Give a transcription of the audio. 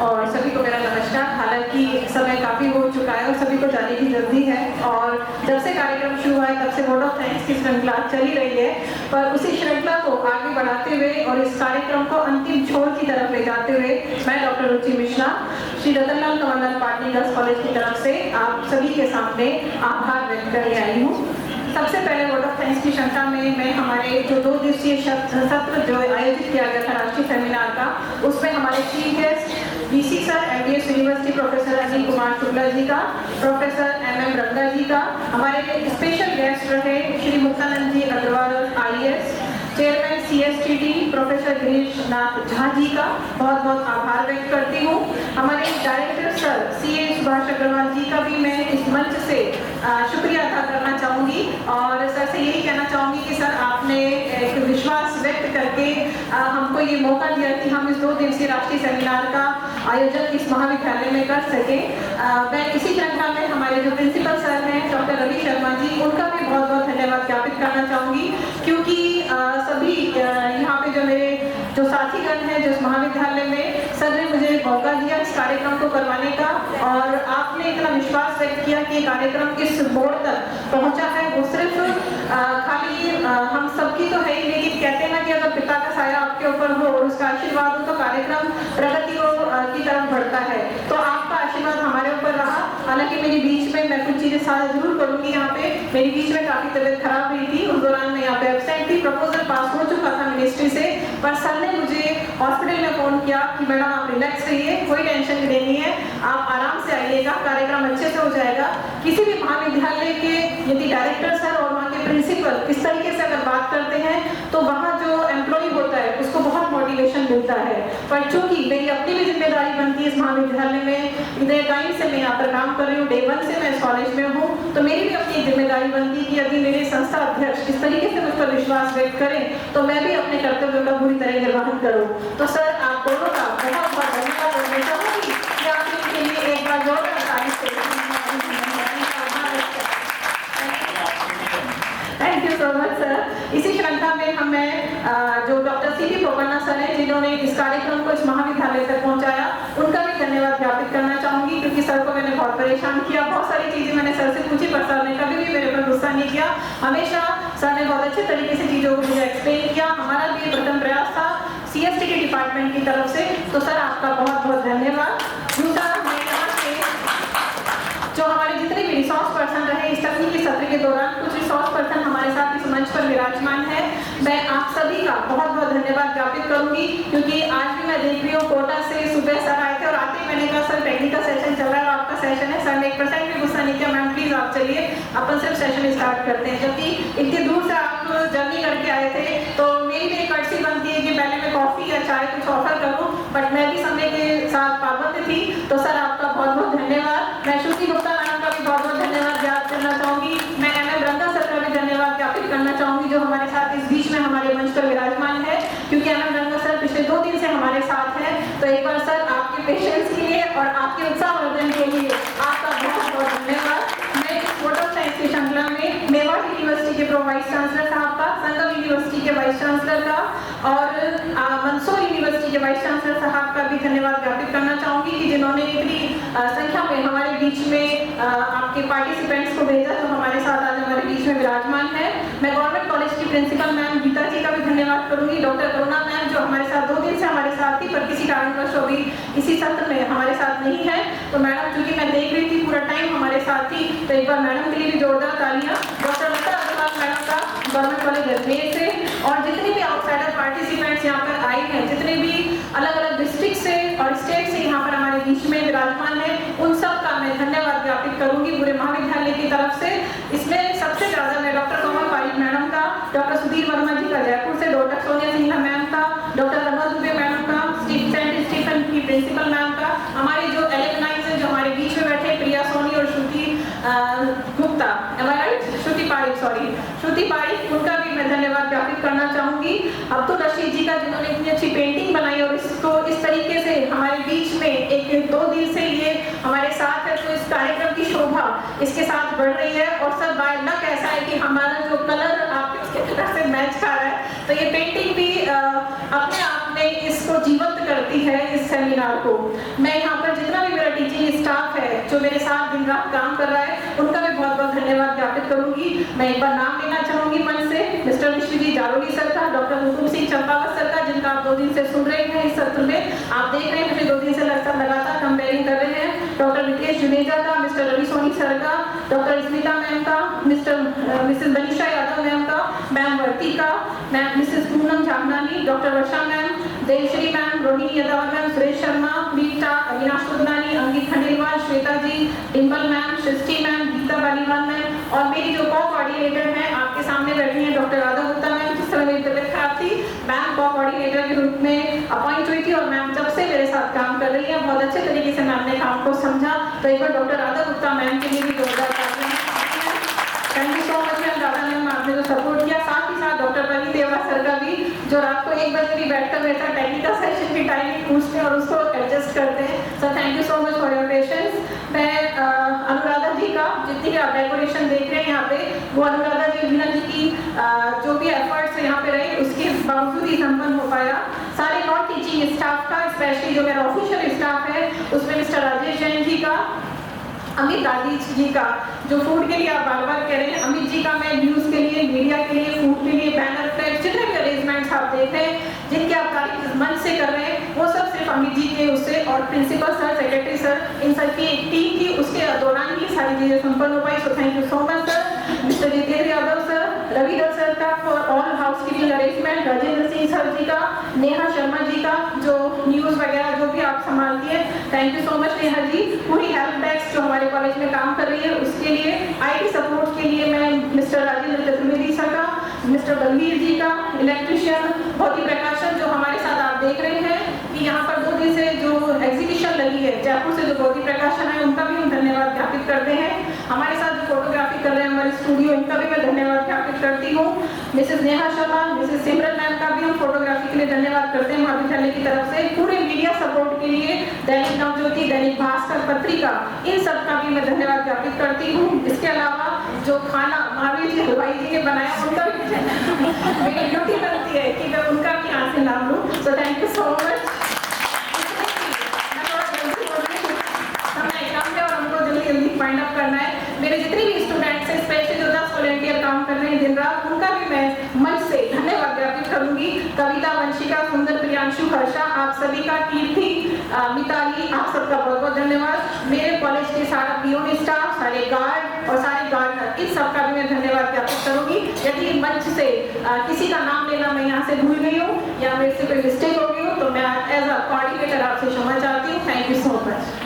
और सभी को मेरा नमस्कार। हालांकि समय काफ़ी हो चुका है और सभी को जाने की जल्दी है और जब से कार्यक्रम शुरू हुआ है तब से वोट ऑफ थैंक्स की श्रृंखला चल ही रही है, पर उसी श्रृंखला को आगे बढ़ाते हुए और इस कार्यक्रम को अंतिम छोर की तरफ ले जाते हुए मैं डॉक्टर रुचि मिश्रा श्री रतनलाल कमलनाथ पाटनी गर्ल्स कॉलेज की तरफ से आप सभी के सामने आभार व्यक्त करने आई हूँ। सबसे पहले वोट ऑफ थैंक्स की श्रृंखला में मैं हमारे जो 2 दिवसीय सत्र जो आयोजित किया गया था राष्ट्रीय सेमिनार का, उसमें हमारे chief guest VC sir MBS university professor Anil Kumar Shukla ji का, प्रोफेसर एमएम रंगा जी का, हमारे स्पेशल गेस्ट रहे Shri Muktanand ji Agarwal IAS, chairman CSTT professor Girish Nath Jha ji का बहुत बहुत आभार व्यक्त करती हूँ। हमारे director sir CA Subhash Agarwal ji का भी मैं इस मंच से शुक्रिया अदा करना चाहूँगी और सर से यही कहना चाहूँगी कि सर आपने एक विश्वास व्यक्त करके हमको ये मौका दिया कि हम इस 2 दिवसीय राष्ट्रीय सेमिनार का आयोजन इस महाविद्यालय में कर सके। मैं इसी श्रृंखला में हमारे जो प्रिंसिपल सर हैं डॉक्टर रवि शर्मा जी, उनका भी बहुत बहुत धन्यवाद ज्ञापित करना चाहूँगी, क्योंकि सभी यहाँ पे जो मेरे जो साथीगण हैं जो इस महाविद्यालय में, सर ने मुझे मौका दिया इस कार्यक्रम को करवाने का और आपने इतना विश्वास व्यक्त किया कि कार्यक्रम इस मोड़ तक पहुँचा है। वो सिर्फ खाली हम सबकी तो है ही, लेकिन कहते हैं ना कि अगर पिता का साया आपके ऊपर हो और उसका आशीर्वाद हो तो कार्यक्रम प्रगति की तरफ बढ़ता है। तो आपका आशीर्वाद हमारे ऊपर रहा। हालांकि मेरी बीच में मैं कुछ चीजें साझा जरूर करूंगी। यहाँ पे मेरी बीच में काफी तबीयत खराब हुई थी, उस दौरान मैं यहाँ पे एब्सेंट थी। प्रपोजल पास हो चुका था मिनिस्ट्री से, पर सर ने मुझे हॉस्पिटल में फोन किया कि मैडम आप रिलैक्स रहिए, कोई टेंशन नहीं लेनी है, आप आराम से आइएगा, कार्यक्रम अच्छे से हो जाएगा। किसी भी महाविद्यालय के यदि डायरेक्टर सर और वहाँ के प्रिंसिपल इस तरीके से अगर बात करते हैं तो वहाँ जो एम्प्लॉय होता है उसको बहुत मोटिवेशन मिलता है। पर चूंकि मेरी अपनी भी जिम्मेदारी बनती है इस महाविद्यालय में, इतने टाइम से मैं यहाँ पर काम कर रही हूँ, डे 1 से मैं इस कॉलेज में हूँ, तो मेरी भी अपनी जिम्मेदारी बनती है कि यदि मेरे संस्था अध्यक्ष इस तरीके से मुझ पर विश्वास व्यक्त करें तो मैं भी अपने कर्तव्यों का पूरी तरह निर्वहन करूँ। तो सर आप दोनों का बहुत बहुत धन्यवाद देना चाहूँगी कि आप इनके लिए एक बार जोरदार तारीफ से thank you so much sir. इसी श्रृंखला में हमें जो डॉक्टर सीपी पोपन्ना सर हैं जिन्होंने इस कार्यक्रम को इस महाविद्यालय तक पहुंचाया, उनका भी धन्यवाद ज्ञापित करना चाहूंगी, क्योंकि सर को मैंने बहुत परेशान किया। बहुत सारी चीजें मैंने सर से पूछी पर सर ने कभी भी मेरे पर गुस्सा नहीं किया। हमेशा सर ने बहुत अच्छे तरीके से चीजों को मुझे एक्सप्लेन किया। हमारा भी प्रथम प्रयास था सीएसटी डिपार्टमेंट की तरफ से, तो सर आपका बहुत बहुत धन्यवाद। दूसरा, मैं यहाँ से जो हमारे जितने भी रिसोर्स पर्सन रहे इस तकनीकी सत्र के दौरान, कुछ रिसोर्स पर्सन हमारे साथ इस मंच पर विराजमान है, मैं आप सभी का बहुत बहुत धन्यवाद ज्ञापित करूंगी, क्योंकि आज भी मैं देख रही हूँ कोटा से सुबह सर आए थे और आते ही मैंने कहा सर टेक्निकल सेशन चल रहा है, आपका सेशन है। सर ने 1% भी गुस्सा नहीं किया, मैम प्लीज आप चलिए, अपन सिर्फ सेशन स्टार्ट करते हैं। जबकि इतनी दूर से आप जर्नी करके आए थे, तो मेरी भी एक कर्टसी बनती है कि पहले मैं कॉफी या चाय कुछ ऑफर करूँ, बट मैं भी समय के साथ पाबंद थी। तो सर आपका बहुत बहुत धन्यवाद। मैं श्रुति गुप्ता मैडम का भी बहुत बहुत धन्यवाद ज्ञापित करना चाहूंगी। मैं एमएम रंगा सर का भी धन्यवाद ज्ञापित करना चाहूंगी जो हमारे साथ इस बीच में हमारे मंच पर विराजमान है, क्योंकि एमएम रंगा सर पिछले 2 दिन से हमारे साथ हैं। तो एक बार सर आपके पेशेंस के लिए और आपके उत्साहवर्धन के लिए आपका बहुत बहुत धन्यवाद। मैं इस वोट ऑफ थैंक्स की श्रृंखला में मेवाड़ यूनिवर्सिटी के प्रो वाइस चांसलर साहब का, संगम यूनिवर्सिटी के वाइस चांसलर का और मंदसौर यूनिवर्सिटी के वाइस चांसलर साहब का भी धन्यवाद ज्ञापित करना चाहूंगी कि जिन्होंने इतनी संख्या में हमारे बीच में आपके पार्टिसिपेंट्स को भेजा जो हमारे साथ आज हमारे बीच में विराजमान है। मैं गवर्नमेंट कॉलेज की प्रिंसिपल मैम गीता जी का भी धन्यवाद करूंगी, डॉक्टर करुणा मैम जो हमारे साथ 2 दिन से हमारे साथ थी पर किसी कारणवश अभी इसी सत्र में हमारे साथ नहीं है। तो मैडम चूंकि मैं देख रही थी पूरा टाइम हमारे साथ थी, तो एक बार मैडम के लिए भी जोरदार तालियां। डॉक्टर लता अग्रवाल मैडम का गवर्नमेंट कॉलेज अजमेर से, और जितने भी आउटसाइडर पार्टिसिपेंट्स यहाँ पर आए हैं, जितने भी अलग अलग डिस्ट्रिक्ट से और स्टेट से यहाँ पर हमारे बीच में विराजमान है, उन सब का मैं धन्यवाद ज्ञापित करूंगी पूरे महाविद्यालय की तरफ से। इसमें सबसे ज्यादा मैं डॉक्टर कमल पारिक मैडम का, डॉक्टर सुधीर वर्मा जी का जयपुर से, डॉक्टर सोनिया सिन्हा मैम का, डॉक्टर रमा दुबे मैडम का, सेंट स्टीफन की प्रिंसिपल मैम का, हमारे जो एलेमनाइज हैं जो हमारे बीच में बैठे प्रिया सोनी और श्रुति गुप्ता, श्रुति पारिक, उनका भी मैं धन्यवाद ज्ञापित करना चाहूंगी। अब्दुल रशीद जी का जिन्होंने इतनी अच्छी पेंटिंग बनाई और इसको इस तरीके से हमारे बीच में एक 2 दिन से ये हमारे साथ है, तो इस कार्यक्रम की शोभा इसके साथ बढ़ रही है और सब बाय लक ऐसा है कि हमारा जो कलर आपके उसके कलर से मैच कर रहा है। तो ये पेंटिंग भी अपने आप में इसको जीवंत करती है इस सेमिनार को। मैं यहाँ पर जितना भी मेरा टीचिंग स्टाफ है जो मेरे साथ दिन रात काम कर रहा है उनका भी बहुत बहुत धन्यवाद ज्ञापित करूंगी। मैं एक बार नाम लेना चाहूंगी मंच से मिस्टर मिश्री जी जारोली सर का, डॉक्टर हुकुम सिंह चंपावत सर का, जिनका आप 2 दिन से सुन रहे हैं इस सत्र में, आप देख रहे हैं मुझे 2 दिन से लगातार कंपेयरिंग कर रहे हैं। डॉक्टर विकेश जुनेजा का, मिस्टर रवि सोनी सर का, डॉक्टर स्मिता मैम का, मिसेस मनीषा यादव मैम का, मैम वर्ती का, ma'am Mrs Poonam Jhagnani, doctor Varsha ma'am, Devshree ma'am, Rohini Yadav ma'am, Suresh Sharma, Meeta, Avinash Sudnani, Ankit Khandelwal, Shweta ji, Dimple ma'am, Srishti ma'am, Geeta Baliwal ma'am और मेरी जो को-कोऑर्डिनेटर हैं आपके सामने बैठी हैं डॉक्टर राधा गुप्ता मैम, जिस समय मेरी तबीयत खराब थी मैम को-कोऑर्डिनेटर के रूप में अपॉइंट हुई थी और मैम जब से मेरे साथ काम कर रही है बहुत अच्छे तरीके से मैम ने काम को समझा। तो एक बार डॉक्टर राधा गुप्ता मैम के लिए भी जोरदार तालियां। Thank you so much ma'am, Radha ma'am आपने जो सपोर्ट किया, साथ ही साथ डॉक्टर प्रवीण देवा सर का भी जो रात को 1 बजे भी बैठकर मेरे साथ टेक्निकल सेशन की टाइमिंग पूछते हैं और उसको एडजस्ट करते हैं। सो thank you so much for your patience. मैं अनुराधा जी का जितनी भी आप डेकोरेशन देख रहे हैं यहाँ पे वो अनुराधा जी मीना जी की जो भी एफर्ट्स यहाँ पे रहे उसके बावजूद ही संपन्न हो पाया। सारे नॉन टीचिंग स्टाफ का, स्पेशली जो मेरा ऑफिशियल स्टाफ है उसमें मिस्टर राजेश जैन जी का, अमित आदित्य जी का जो फूड के लिए आप बार बार कह रहे हैं, अमित जी का मैं न्यूज़ के लिए, मीडिया के लिए, फूड के लिए, बैनर फ्लैग जितने भी अरेंजमेंट्स आप देख रहे हैं जिनके आप तारीफ मंच से कर रहे हैं वो सब सिर्फ अमित जी के उससे और प्रिंसिपल सर, सेक्रेटरी सर, इन सब की एक टीम थी, उसके दौरान ही सारी चीजें संपन्न हो पाई। So thank you so much sir, Mr Jitendra Yadav sir, Ravindar sir का for all housekeeping arrangement, Rajendra Singh sir ji का, नेहा शर्मा जी का जो न्यूज़ वगैरह जो भी आप संभालती है, thank you so much Neha ji. पूरी हेल्प डेस्क जो हमारे कॉलेज में काम कर रही है उसके लिए, IT सपोर्ट के लिए मैं मिस्टर राजेंद्र चतुर्वेदी सर का, मिस्टर बलवीर जी का, इलेक्ट्रिशियन भौतिक प्रकाशन जो हमारे साथ आप देख रहे हैं कि यहाँ पर 2 दिन से जो एग्जीबिशन लगी है जयपुर से जो भौतिक प्रकाशन है उनका भी हम धन्यवाद ज्ञापित करते हैं। हमारे साथ जो फोटोग्राफी कर रहे हैं हमारे स्टूडियो इनका भी मैं धन्यवाद ज्ञापित करती हूँ। मिसेस नेहा शर्मा, मिसेस सिमरन मैम का भी हम फोटोग्राफी के लिए धन्यवाद करते हैं महाविद्यालय की तरफ से। पूरे मीडिया सपोर्ट के लिए दैनिक नवज्योति, दैनिक भास्कर पत्रिका, इन सब का भी मैं धन्यवाद ज्ञापित करती हूँ। इसके अलावा जो खाना महावीर जी हलवाई जी ने बनाया उनका भी मेरी ड्यूटी बनती है कि मैं उनका भी यहाँ से नाम लूँ। सो thank you so much. Find up करना है। मेरे जितने भी स्टूडेंट्स हैं स्पेशली जो 10 वॉलंटियर काम कर रहे हैं दिन रात उनका भी मैं मंच से धन्यवाद ज्ञापित करूंगी। कविता, वंशिका, सुंदर, प्रियांशु, हर्षा, आप सभी का, कीर्ति, मिताली, आप सबका बहुत बहुत धन्यवाद। मेरे कॉलेज के सारा पियोन स्टाफ, सारे गार्ड और सारे गार्डनर, इन सबका भी मैं धन्यवाद ज्ञापित करूंगी। यदि मंच से किसी का नाम लेना मैं यहाँ से भूल गई हूँ या मेरे से कोई मिस्टेक हो गई हो तो मैं एज अ कोऑर्डिनेटर आपसे क्षमा चाहती हूँ। Thank you so much.